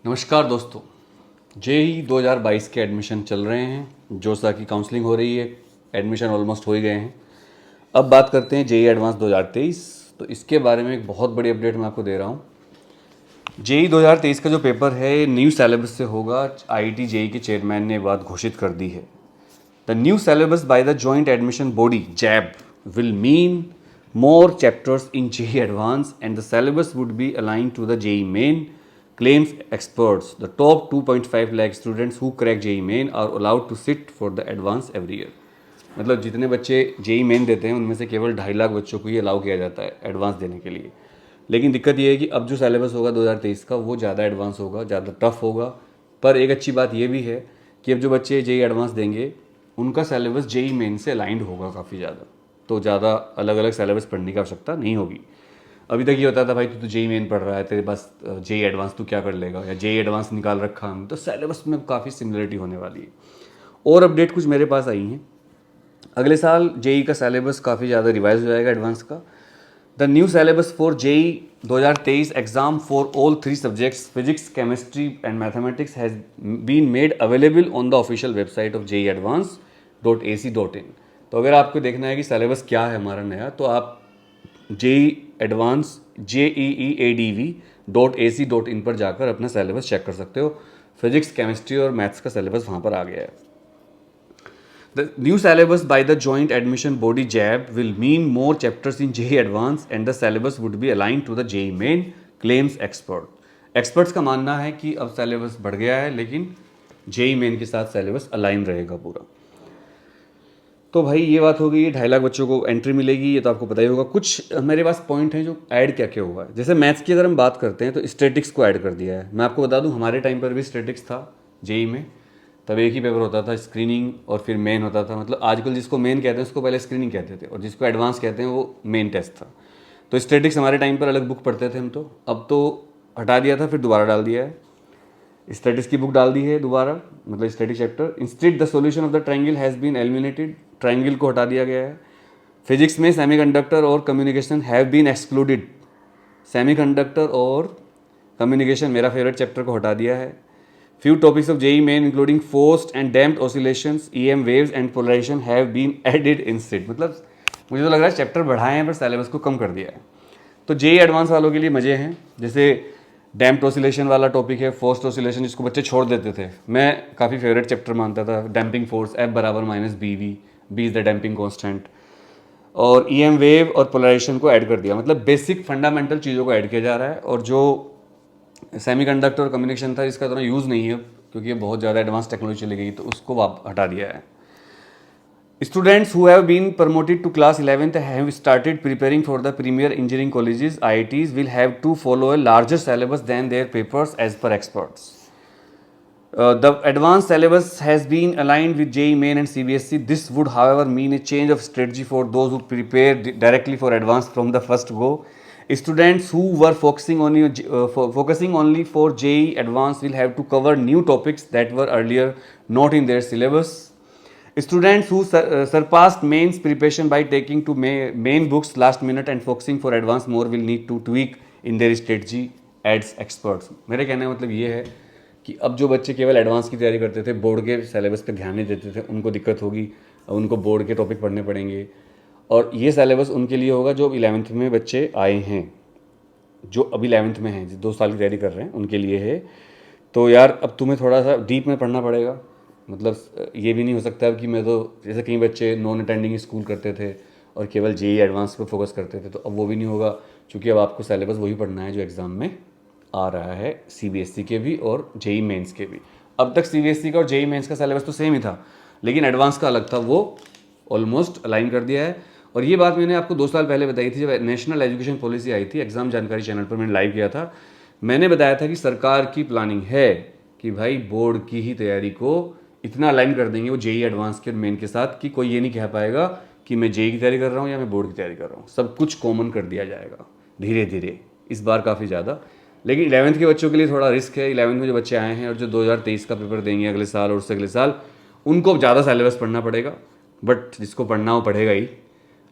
नमस्कार दोस्तों। जेई 2022 के एडमिशन चल रहे हैं। जोसा की काउंसलिंग हो रही है, एडमिशन ऑलमोस्ट हो ही गए हैं। अब बात करते हैं जेई एडवांस 2023। तो इसके बारे में एक बहुत बड़ी अपडेट मैं आपको दे रहा हूँ। जेई 2023 का जो पेपर है न्यू सिलेबस से होगा। आईआईटी जेई के चेयरमैन ने बात घोषित कर दी है। The new syllabus by the joint admission body JAB will mean more chapters in JEE Advanced and the syllabus would be aligned to the JEE Main, claims experts. The top 2.5 lakh students who crack JEE Main are allowed to sit for the Advanced every year. मतलब जितने बच्चे JEE Main देते हैं उनमें से केवल 2.5 लाख बच्चों को ही अलाउ किया जाता है एडवांस देने के लिए। लेकिन दिक्कत ये है कि अब जो सिलेबस होगा 2023 का वो ज़्यादा एडवांस होगा, ज़्यादा टफ होगा। पर एक अच्छी बात ये भी है कि अब जो बच्चे JEE एडवांस देंगे उनका सिलेबस JEE Main से अलाइंड होगा काफ़ी ज़्यादा, तो ज़्यादा अलग अलग सिलेबस पढ़ने की आवश्यकता नहीं होगी। अभी तक ये होता था भाई तू तो जेई मेन पढ़ रहा है, तेरे पास जेई एडवांस तू क्या कर लेगा, या जेई एडवांस निकाल रखा हम, तो सिलेबस में काफ़ी सिमिलरिटी होने वाली है। और अपडेट कुछ मेरे पास आई हैं। अगले साल जेई का सिलेबस काफ़ी ज़्यादा रिवाइज हो जाएगा एडवांस का। The new syllabus for JEE 2023 exam for all 3 subjects physics, chemistry and mathematics has been made available on the official website of JEE.advance.ac.in। तो अगर आपको देखना है कि सिलेबस क्या है हमारा नया, तो आप JEE एडवांस JEEADV.ac.in पर जाकर अपना सिलेबस चेक कर सकते हो। फिजिक्स, केमिस्ट्री और मैथ्स का सिलेबस वहाँ पर आ गया है। The new syllabus by the joint admission body JAB will mean more chapters in JEE advance and the syllabus would be align to the JEE main, claims expert. Experts का मानना है कि अब सिलेबस बढ़ गया है लेकिन JEE मेन के साथ सिलेबस अलाइन रहेगा पूरा। तो भाई ये बात हो गई, 2.5 लाख बच्चों को एंट्री मिलेगी, ये तो आपको पता ही होगा। कुछ मेरे पास पॉइंट हैं जो ऐड क्या क्या हुआ है। जैसे मैथ्स की अगर हम बात करते हैं तो स्टैटिक्स को ऐड कर दिया है। मैं आपको बता दूं हमारे टाइम पर भी स्टैटिक्स था जेई में। तब एक ही पेपर होता था, स्क्रीनिंग और फिर मेन होता था। मतलब आजकल जिसको मेन कहते हैं उसको पहले स्क्रीनिंग कहते थे, और जिसको एडवांस कहते हैं वो मेन टेस्ट था। तो स्टैटिक्स हमारे टाइम पर अलग बुक पढ़ते थे हम तो, अब तो हटा दिया था, फिर दोबारा डाल दिया है। स्टैटिक्स की बुक डाल दी है दोबारा, मतलब static chapter. Instead the solution of the triangle has been eliminated, triangle को हटा दिया गया है। फिजिक्स में सेमीकंडक्टर और communication have been excluded, semiconductor और कम्युनिकेशन मेरा फेवरेट चैप्टर को हटा दिया है। Few topics of JEE main including forced and damped oscillations, EM waves and polarisation have been added instead. मतलब मुझे तो लग रहा है चैप्टर बढ़ाए हैं पर सिलेबस को कम कर दिया है। तो JEE एडवांस वालों के लिए मज़े हैं। जैसे डैम्प्ड ऑसिलेशन वाला टॉपिक है, फोर्स्ड ऑसिलेशन जिसको बच्चे छोड़ देते थे, मैं काफ़ी फेवरेट चैप्टर मानता था। डैम्पिंग फोर्स F बराबर -BV, B is the damping constant. और EM वेव और पोलराइजेशन को ऐड कर दिया। मतलब बेसिक फंडामेंटल चीज़ों को ऐड किया जा रहा है। और जो सेमीकंडक्टर और कम्युनिकेशन था जिसका इतना यूज़ नहीं है क्योंकि ये बहुत ज़्यादा एडवांस टेक्नोलॉजी चली गई, तो उसको हटा दिया है। Students who have been promoted to class 11th have started preparing for the premier engineering colleges IITs will have to follow a larger syllabus than their papers as per experts. The advanced syllabus has been aligned with JEE Main and CBSE. This would however mean a change of strategy for those who prepare directly for advanced from the first go. Students who were focusing only for JEE advanced will have to cover new topics that were earlier not in their syllabus. Students who surpassed mains preparation by taking to main books last minute and focusing for advanced more will need to tweak in their strategy, adds experts. मेरे कहने का मतलब ये है कि अब जो बच्चे केवल एडवांस की तैयारी करते थे, बोर्ड के सिलेबस पे ध्यान नहीं देते थे, उनको दिक्कत होगी। उनको बोर्ड के टॉपिक पढ़ने पड़ेंगे। और ये सिलेबस उनके लिए होगा जो 11th में बच्चे आए हैं, जो अभी 11th में हैं, 2 साल की तैयारी कर रहे हैं, उनके लिए है। तो यार अब तुम्हें थोड़ा सा डीप में पढ़ना पड़ेगा। मतलब ये भी नहीं हो सकता कि मैं तो, जैसे कई बच्चे नॉन अटेंडिंग स्कूल करते थे और केवल JEE एडवांस पे फोकस करते थे, तो अब वो भी नहीं होगा क्योंकि अब आपको सिलेबस वही पढ़ना है जो एग्ज़ाम में आ रहा है, CBSE के भी और JEE मेंस के भी। अब तक CBSE का और JEE मेंस का सिलेबस तो सेम ही था, लेकिन एडवांस का अलग था, वो ऑलमोस्ट अलाइन कर दिया है। और ये बात मैंने आपको 2 साल पहले बताई थी जब नेशनल एजुकेशन पॉलिसी आई थी, एग्ज़ाम जानकारी चैनल पर मैंने लाइव किया था। मैंने बताया था कि सरकार की प्लानिंग है कि भाई बोर्ड की ही तैयारी को इतना अलाइन कर देंगे वो JEE एडवांस के मेन के साथ कि कोई ये नहीं कह पाएगा कि मैं JEE की तैयारी कर रहा हूँ या मैं बोर्ड की तैयारी कर रहा हूँ। सब कुछ कॉमन कर दिया जाएगा धीरे धीरे, इस बार काफ़ी ज़्यादा। लेकिन 11th के बच्चों के लिए थोड़ा रिस्क है। 11th में जो बच्चे आए हैं और जो 2023 का पेपर देंगे अगले साल और उससे अगले साल, उनको ज़्यादा सिलेबस पढ़ना पड़ेगा। बट जिसको पढ़ना हो पढ़ेगा ही।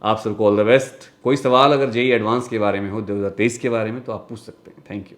आप सबको ऑल द बेस्ट। कोई सवाल अगर JEE एडवांस के बारे में हो, 2023 के बारे में, तो आप पूछ सकते हैं। Thank you.